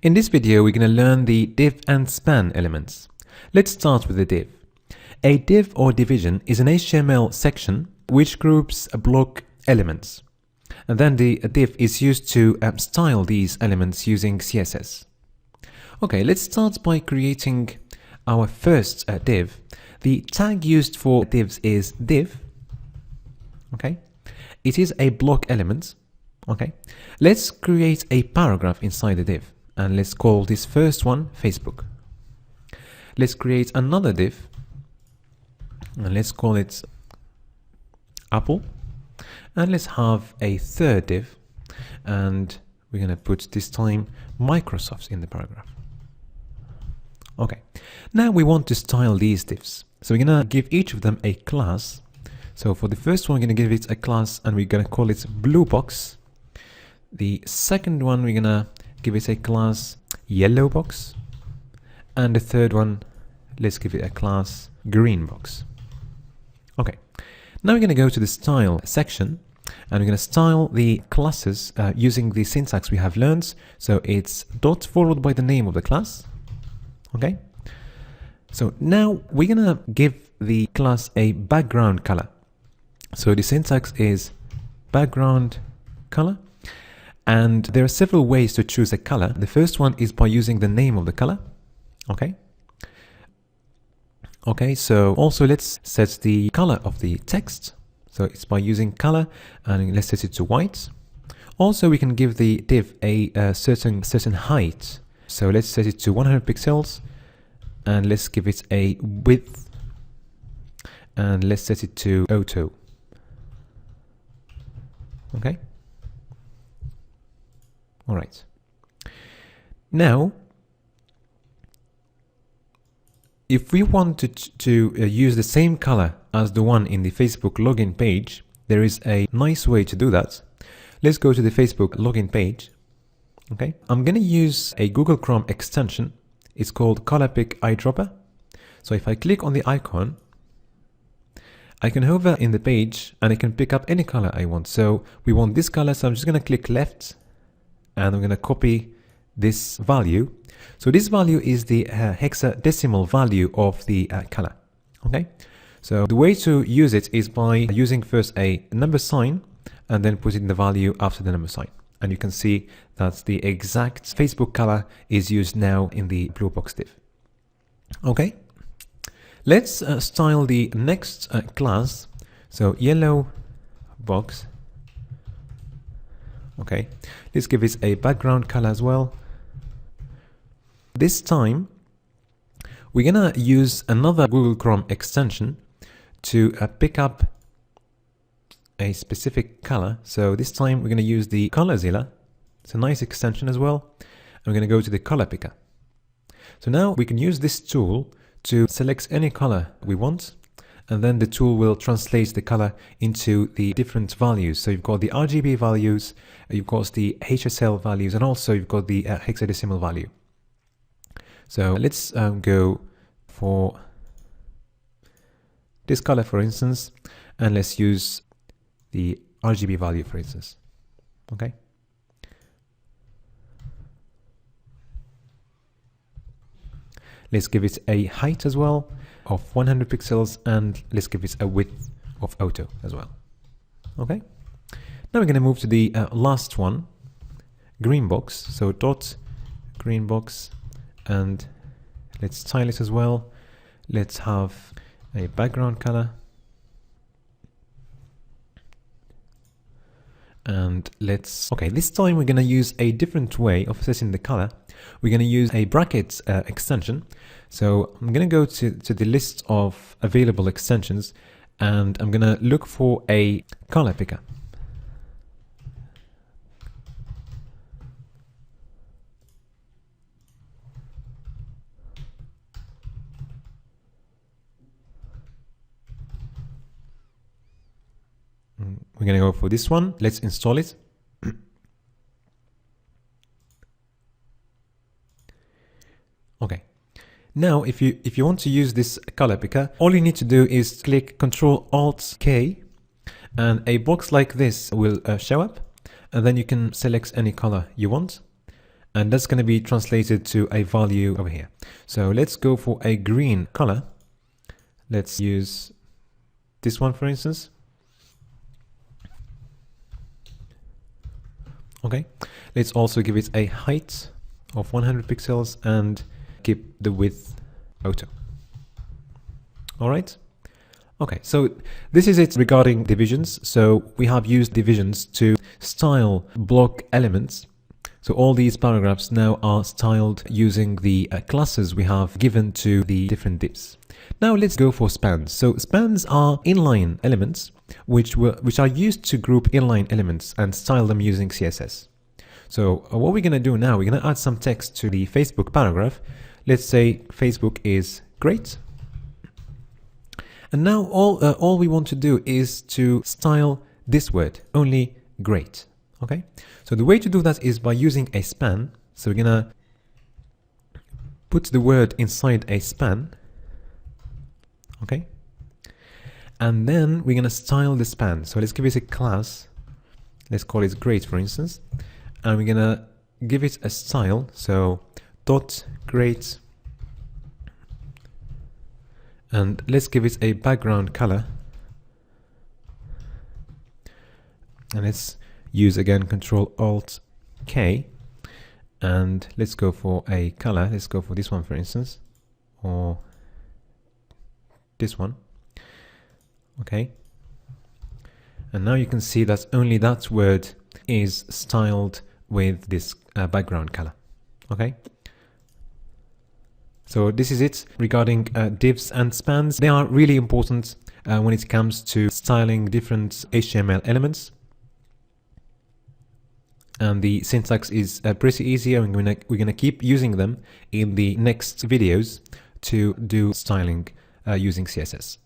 In this video, we're going to learn the div and span elements. Let's start with the div. A div or division is an HTML section which groups block elements. And then the div is used to style these elements using CSS. Okay, let's start by creating our first div. The tag used for divs is div. Okay, it is a block element. Okay, let's create a paragraph inside the div. And let's call this first one Facebook. Let's create another div and let's call it Apple. And let's have a third div and we're going to put this time Microsoft in the paragraph. Okay, now we want to style these divs. So we're going to give each of them a class. So for the first one, we're going to give it a class and we're going to call it blue box. The second one, we're going to give it a class yellow box, and the third one, let's give it a class green box. Okay, now we're going to go to the style section and we're going to style the classes using the syntax we have learned. So it's dot followed by the name of the class. Okay, so now we're going to give the class a background color. So the syntax is background color. And there are several ways to choose a color. The first one is by using the name of the color. Okay. Okay, so also let's set the color of the text. So it's by using color and let's set it to white. Also, we can give the div a certain height. So let's set it to 100 pixels and let's give it a width and let's set it to auto. Okay. All right. Now, if we wanted to use the same color as the one in the Facebook login page, there is a nice way to do that. Let's go to the Facebook login page. Okay, I'm going to use a Google Chrome extension. It's called Color Pick Eyedropper. So if I click on the icon, I can hover in the page and I can pick up any color I want. So we want this color, so I'm just going to click left. And I'm going to copy this value. So this value is the hexadecimal value of the color. Okay. So the way to use it is by using first a number sign and then putting the value after the number sign. And you can see that the exact Facebook color is used now in the blue box div. Okay. Let's style the next class. So yellow box. Okay, let's give it a background color as well. This time, we're gonna use another Google Chrome extension to pick up a specific color. So this time we're gonna use the ColorZilla. It's a nice extension as well. And we're gonna go to the color picker. So now we can use this tool to select any color we want. And then the tool will translate the color into the different values. So you've got the RGB values, you've got the HSL values, and also you've got the hexadecimal value. So let's go for this color, for instance, and let's use the RGB value, for instance. Okay. Let's give it a height as well of 100 pixels and let's give it a width of auto as well. Okay. Now we're going to move to the last one, green box. So dot green box and let's style it as well. Let's have a background color. And let's, okay, this time we're going to use a different way of setting the color. We're going to use a brackets extension. So I'm going to go to the list of available extensions and I'm going to look for a color picker. We're going to go for this one. Let's install it. Okay. Now, if you want to use this color picker, all you need to do is click Ctrl-Alt-K and a box like this will show up, and then you can select any color you want. and that's going to be translated to a value over here. So let's go for a green color. Let's use this one, for instance. Okay, let's also give it a height of 100 pixels and keep the width auto. All right. Okay, so this is it regarding divisions. So we have used divisions to style block elements. So all these paragraphs now are styled using the classes we have given to the different divs. Now let's go for spans. So spans are inline elements which are used to group inline elements and style them using CSS. So what we're going to do now, we're going to add some text to the Facebook paragraph. Let's say Facebook is great. And now all we want to do is to style this word, only great. Okay, so the way to do that is by using a span. So we're gonna put the word inside a span. Okay, and then we're gonna style the span. So let's give it a class. Let's call it great, for instance, and we're gonna give it a style. So dot great. And let's give it a background color. And let's use again Control-Alt-K. And let's go for a color. Let's go for this one, for instance, or this one. Okay. And now you can see that only that word is styled with this background color. Okay. So this is it regarding divs and spans. They are really important when it comes to styling different HTML elements. And the syntax is pretty easy, and we're gonna keep using them in the next videos to do styling using CSS.